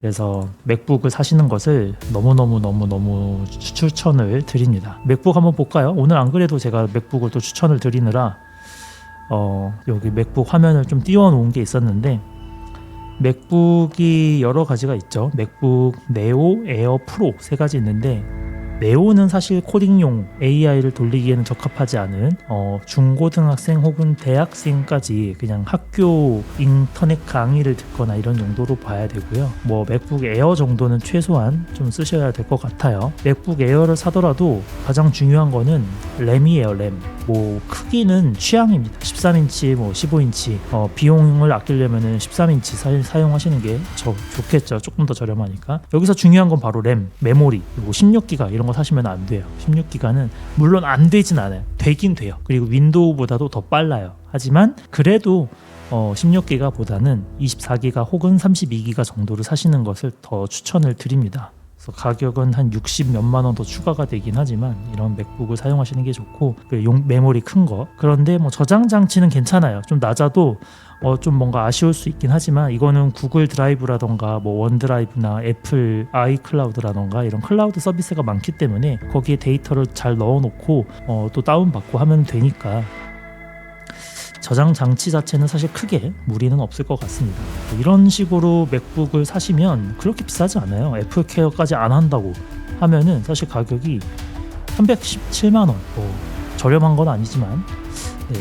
그래서 맥북을 사시는 것을 너무 추천을 드립니다. 맥북 한번 볼까요? 오늘 안 그래도 제가 맥북을 또 추천을 드리느라 여기 맥북 화면을 좀 띄워 놓은 게 있었는데, 맥북이 여러 가지가 있죠. 맥북 네오, 에어, 프로 세 가지 있는데, 네오는 사실 코딩용 AI를 돌리기에는 적합하지 않은 중고등학생 혹은 대학생까지 그냥 학교 인터넷 강의를 듣거나 이런 용도로 봐야 되고요. 뭐 맥북 에어 정도는 최소한 좀 쓰셔야 될 것 같아요. 맥북 에어를 사더라도 가장 중요한 거는 램이에요. 램. 뭐 크기는 취향입니다. 13인치, 뭐 15인치. 비용을 아끼려면은 13인치 사용하시는 게 좋겠죠. 조금 더 저렴하니까. 여기서 중요한 건 바로 램, 메모리, 그리고 16기가 이런 거 사시면 안 돼요. 16기가는 물론 안 되진 않아요. 되긴 돼요. 그리고 윈도우보다도 더 빨라요. 하지만 그래도 16기가 보다는 24기가 혹은 32기가 정도를 사시는 것을 더 추천을 드립니다. 그래서 가격은 한 60 몇만 원 더 추가가 되긴 하지만 이런 맥북을 사용하시는 게 좋고, 메모리 큰 거. 그런데 뭐 저장 장치는 괜찮아요. 좀 낮아도 좀 뭔가 아쉬울 수 있긴 하지만, 이거는 구글 드라이브라던가 뭐 원드라이브나 애플 아이클라우드라던가 이런 클라우드 서비스가 많기 때문에 거기에 데이터를 잘 넣어놓고 또 다운받고 하면 되니까 저장 장치 자체는 사실 크게 무리는 없을 것 같습니다. 이런 식으로 맥북을 사시면 그렇게 비싸지 않아요. 애플 케어까지 안 한다고 하면은 사실 가격이 317만 원, 저렴한 건 아니지만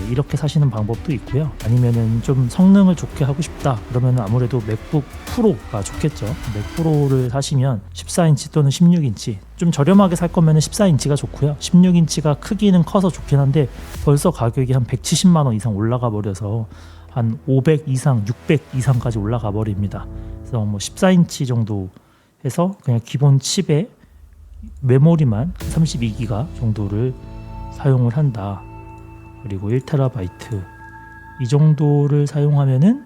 이렇게 사시는 방법도 있고요. 아니면은 좀 성능을 좋게 하고 싶다 그러면은 아무래도 맥북 프로가 좋겠죠. 맥 프로를 사시면 14인치 또는 16인치, 좀 저렴하게 살 거면은 14인치가 좋고요. 16인치가 크기는 커서 좋긴 한데 벌써 가격이 한 170만 원 이상 올라가 버려서 한 500 이상, 600 이상까지 올라가 버립니다. 그래서 뭐 14인치 정도 해서 그냥 기본 칩에 메모리만 32기가 정도를 사용을 한다. 그리고 1TB 이 정도를 사용하면은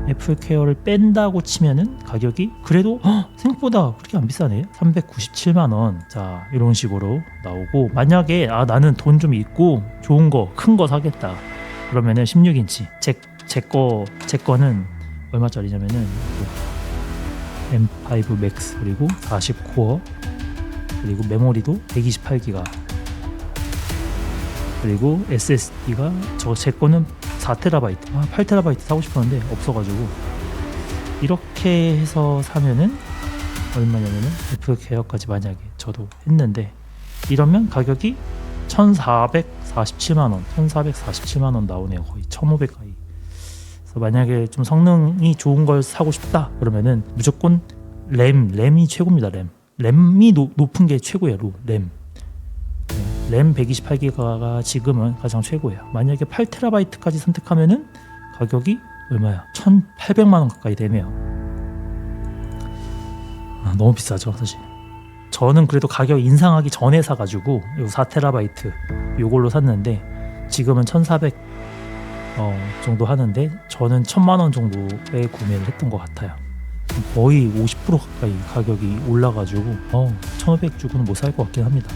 애플 케어를 뺀다고 치면은 가격이 그래도 생각보다 그렇게 안 비싸네. 397만 원. 자, 이런 식으로 나오고, 만약에 나는 돈 좀 있고 좋은 거, 큰 거 사겠다 그러면은 16인치 제 거는 얼마짜리냐면은 M5 맥스 그리고 40코어 그리고 메모리도 128기가 그리고 SSD가 제 거는 4TB 8TB 사고 싶었는데 없어가지고, 이렇게 해서 사면은 얼마냐면은 애플 케어까지 만약에 저도 했는데 이러면 가격이 1447만원 1447만원 나오네요. 거의 1500 가까이. 그래서 만약에 좀 성능이 좋은 걸 사고 싶다 그러면은 무조건 램이 최고입니다. 램이 높은 게 최고예요. 램 128기가가 지금은 가장 최고예요. 만약에 8TB까지 선택하면은 가격이 얼마야? 1800만 원 가까이 되네요. 너무 비싸죠, 사실. 저는 그래도 가격 인상하기 전에 사가지고 요 4TB 요걸로 샀는데 지금은 1400 정도 하는데, 저는 1000만 원 정도에 구매를 했던 것 같아요. 거의 50% 가까이 가격이 올라가지고 1500 주고는 못 살 것 같긴 합니다.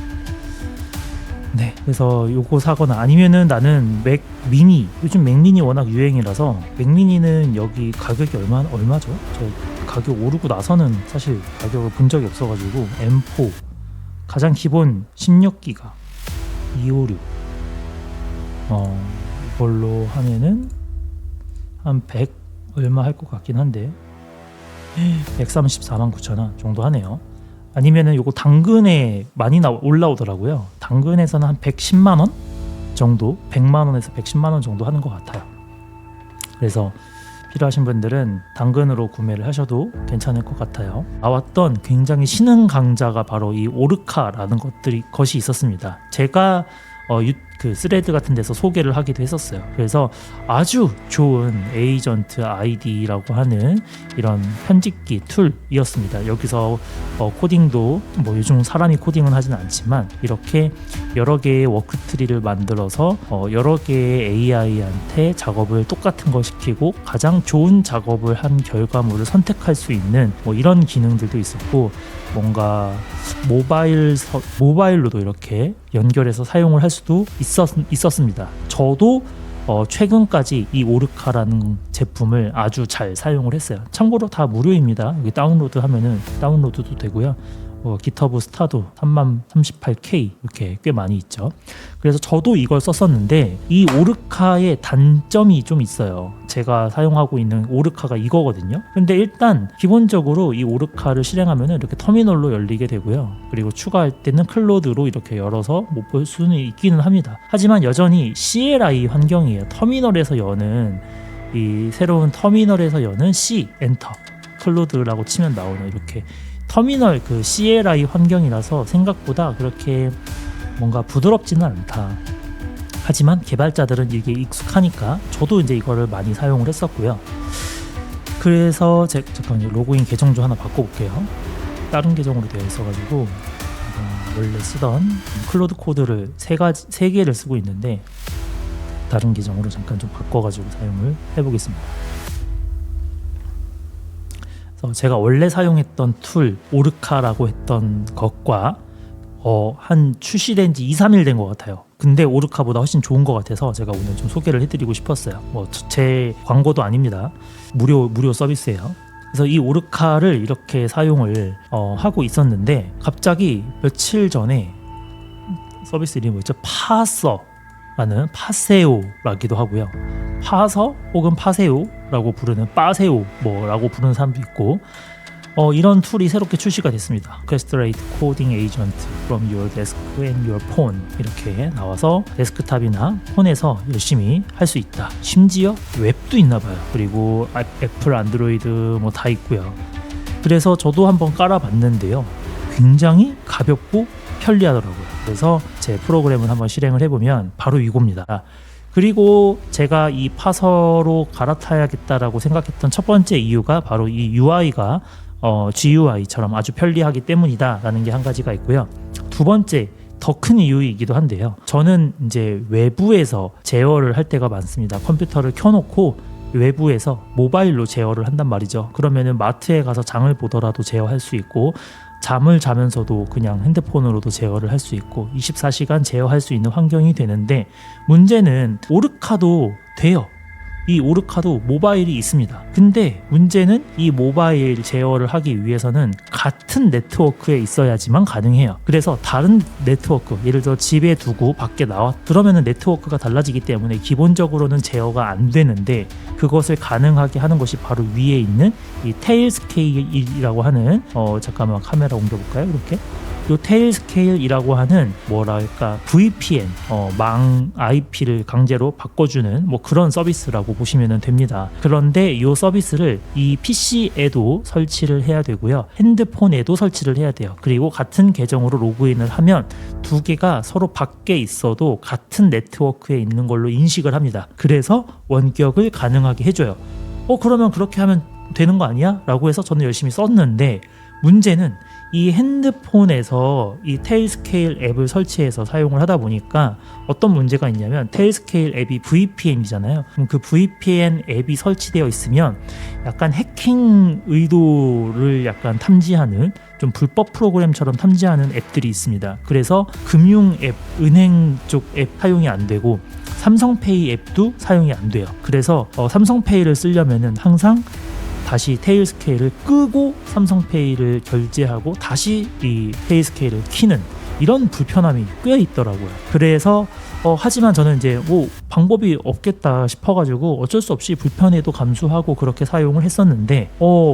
네, 그래서 요거 사거나, 아니면은 나는 맥 미니, 요즘 맥 미니 워낙 유행이라서 맥 미니는 여기 가격이 얼마죠? 저 가격 오르고 나서는 사실 가격을 본 적이 없어가지고 M4 가장 기본 16기가 256 이걸로 하면은 한 100 얼마 할 것 같긴 한데 134만 9천 원 정도 하네요. 아니면은 요거 당근에 많이 올라오더라고요. 당근에서는 한 110만 원 정도, 100만 원에서 110만 원 정도 하는 것 같아요. 그래서 필요하신 분들은 당근으로 구매를 하셔도 괜찮을 것 같아요. 나왔던 굉장히 신흥 강자가 바로 이 오르카라는 것이 있었습니다. 제가 그 스레드 같은 데서 소개를 하기도 했었어요. 그래서 아주 좋은 에이전트 아이디라고 하는 이런 편집기 툴이었습니다. 여기서 코딩도 뭐 요즘 사람이 코딩은 하지는 않지만 이렇게 여러 개의 워크트리를 만들어서 여러 개의 AI한테 작업을 똑같은 걸 시키고 가장 좋은 작업을 한 결과물을 선택할 수 있는 뭐 이런 기능들도 있었고, 뭔가 모바일로도 이렇게 연결해서 사용을 할 수도 있었습니다. 저도 최근까지 이 오르카라는 제품을 아주 잘 사용을 했어요. 참고로 다 무료입니다. 여기 다운로드 하면은 다운로드도 되고요. 기터브 스타도 3038K 이렇게 꽤 많이 있죠. 그래서 저도 이걸 썼었는데 이 오르카의 단점이 좀 있어요. 제가 사용하고 있는 오르카가 이거거든요. 근데 일단 기본적으로 이 오르카를 실행하면 이렇게 터미널로 열리게 되고요. 그리고 추가할 때는 클로드로 이렇게 열어서 못 볼 수는 있기는 합니다. 하지만 여전히 CLI 환경이에요. 터미널에서 여는 이 새로운 터미널에서 여는 C 엔터 클로드라고 치면 나오는 이렇게 터미널 그 CLI 환경이라서 생각보다 그렇게 뭔가 부드럽지는 않다. 하지만 개발자들은 이게 익숙하니까 저도 이제 이거를 많이 사용을 했었고요. 그래서 잠깐만요. 로그인 계정 좀 하나 바꿔볼게요. 다른 계정으로 되어 있어가지고 원래 쓰던 클로드 코드를 세 개를 쓰고 있는데 다른 계정으로 잠깐 좀 바꿔가지고 사용을 해보겠습니다. 제가 원래 사용했던 툴 오르카라고 했던 것과 한 출시된 지 2-3일 된 것 같아요. 근데 오르카보다 훨씬 좋은 것 같아서 제가 오늘 좀 소개를 해드리고 싶었어요. 제 광고도 아닙니다. 무료 서비스예요. 그래서 이 오르카를 이렇게 사용을 하고 있었는데 갑자기 며칠 전에 서비스 이름이 뭐였죠? 파서라는 파세오라기도 하고요. 파서 혹은 파세오라고 부르는 빠세오 뭐라고 부르는 사람도 있고 이런 툴이 새롭게 출시가 됐습니다. Orchestrate Coding Agent from your desk and your phone 이렇게 나와서 데스크탑이나 폰에서 열심히 할 수 있다. 심지어 웹도 있나 봐요. 그리고 애플, 안드로이드 뭐 다 있고요. 그래서 저도 한번 깔아봤는데요. 굉장히 가볍고 편리하더라고요. 그래서 제 프로그램을 한번 실행을 해보면 바로 이겁니다. 그리고 제가 이 파서로 갈아타야겠다라고 생각했던 첫 번째 이유가 바로 이 UI가 GUI처럼 아주 편리하기 때문이다라는 게 한 가지가 있고요. 두 번째 더 큰 이유이기도 한데요. 저는 이제 외부에서 제어를 할 때가 많습니다. 컴퓨터를 켜놓고 외부에서 모바일로 제어를 한단 말이죠. 그러면은 마트에 가서 장을 보더라도 제어할 수 있고 잠을 자면서도 그냥 핸드폰으로도 제어를 할 수 있고 24시간 제어할 수 있는 환경이 되는데 문제는 오르카도 돼요. 이 오르카도 모바일이 있습니다. 근데 문제는 이 모바일 제어를 하기 위해서는 같은 네트워크에 있어야지만 가능해요. 그래서 다른 네트워크, 예를 들어 집에 두고 밖에 나와 그러면은 네트워크가 달라지기 때문에 기본적으로는 제어가 안 되는데 그것을 가능하게 하는 것이 바로 위에 있는 이 테일스케일이라고 하는 잠깐만 카메라 옮겨볼까요? 이렇게 요 테일스케일이라고 하는 뭐랄까 VPN 망 IP를 강제로 바꿔주는 뭐 그런 서비스라고 보시면 됩니다. 그런데 이 서비스를 이 PC에도 설치를 해야 되고요. 핸드폰에도 설치를 해야 돼요. 그리고 같은 계정으로 로그인을 하면 두 개가 서로 밖에 있어도 같은 네트워크에 있는 걸로 인식을 합니다. 그래서 원격을 가능하게 해줘요. 그러면 그렇게 하면 되는 거 아니야? 라고 해서 저는 열심히 썼는데 문제는 이 핸드폰에서 이 테일스케일 앱을 설치해서 사용을 하다 보니까 어떤 문제가 있냐면 테일스케일 앱이 VPN이잖아요. 그럼 그 VPN 앱이 설치되어 있으면 약간 해킹 의도를 약간 탐지하는 좀 불법 프로그램처럼 탐지하는 앱들이 있습니다. 그래서 금융 앱, 은행 쪽 앱 사용이 안 되고 삼성페이 앱도 사용이 안 돼요. 그래서 삼성페이를 쓰려면은 항상 다시 테일스케일을 끄고 삼성페이를 결제하고 다시 이 테일스케일을 키는 이런 불편함이 꽤 있더라고요. 그래서 하지만 저는 이제 뭐 방법이 없겠다 싶어가지고 어쩔 수 없이 불편해도 감수하고 그렇게 사용을 했었는데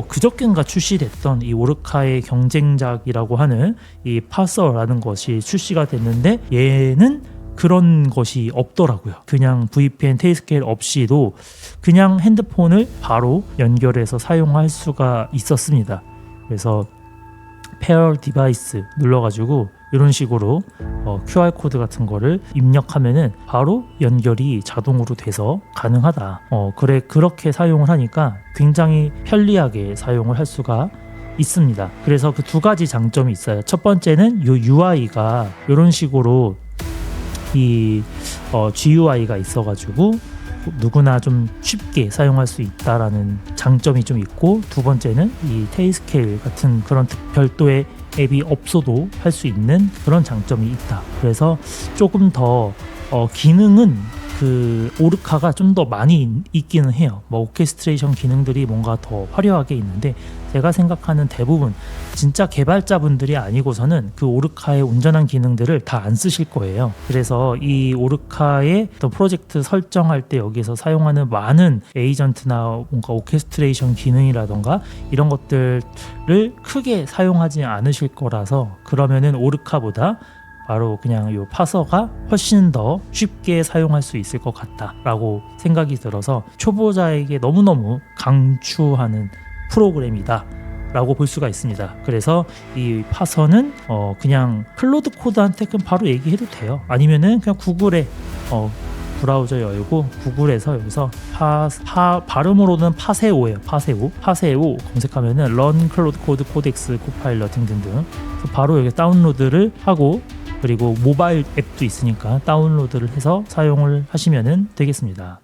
그저께인가 출시됐던 이 오르카의 경쟁작이라고 하는 이 파서라는 것이 출시가 됐는데 얘는 그런 것이 없더라고요. 그냥 VPN 테일스케일 없이도 그냥 핸드폰을 바로 연결해서 사용할 수가 있었습니다. 그래서 페어 디바이스 눌러가지고 이런 식으로 QR코드 같은 거를 입력하면은 바로 연결이 자동으로 돼서 가능하다. 그렇게 사용을 하니까 굉장히 편리하게 사용을 할 수가 있습니다. 그래서 그 두 가지 장점이 있어요. 첫 번째는 이 UI가 이런 식으로 이 GUI가 있어가지고 누구나 좀 쉽게 사용할 수 있다라는 장점이 좀 있고, 두 번째는 이 테일스케일 같은 그런 별도의 앱이 없어도 할 수 있는 그런 장점이 있다. 그래서 조금 더 기능은 그 오르카가 좀 더 많이 있기는 해요. 뭐 오케스트레이션 기능들이 뭔가 더 화려하게 있는데 제가 생각하는 대부분 진짜 개발자분들이 아니고서는 그 오르카의 온전한 기능들을 다 안 쓰실 거예요. 그래서 이 오르카의 어떤 프로젝트 설정할 때 여기서 사용하는 많은 에이전트나 뭔가 오케스트레이션 기능이라던가 이런 것들을 크게 사용하지 않으실 거라서 그러면은 오르카보다 바로 그냥 이 파서가 훨씬 더 쉽게 사용할 수 있을 것 같다라고 생각이 들어서 초보자에게 너무너무 강추하는 프로그램이다 라고 볼 수가 있습니다. 그래서 이 파서는 그냥 클로드 코드한테 그냥 바로 얘기해도 돼요. 아니면은 그냥 구글에 브라우저 열고 구글에서 여기서 발음으로는 파세오예요. 파세오 검색하면은 Run Cloud Code Codex Copilot 등등등 바로 여기 다운로드를 하고 그리고 모바일 앱도 있으니까 다운로드를 해서 사용을 하시면 되겠습니다.